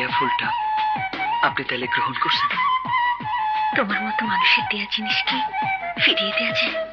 দেয়া ফুলটা আপনি তাহলে গ্রহণ করছেন? তোমার মতো মানুষের দেয়া জিনিস কি ফিরিয়ে দেয়া যায়?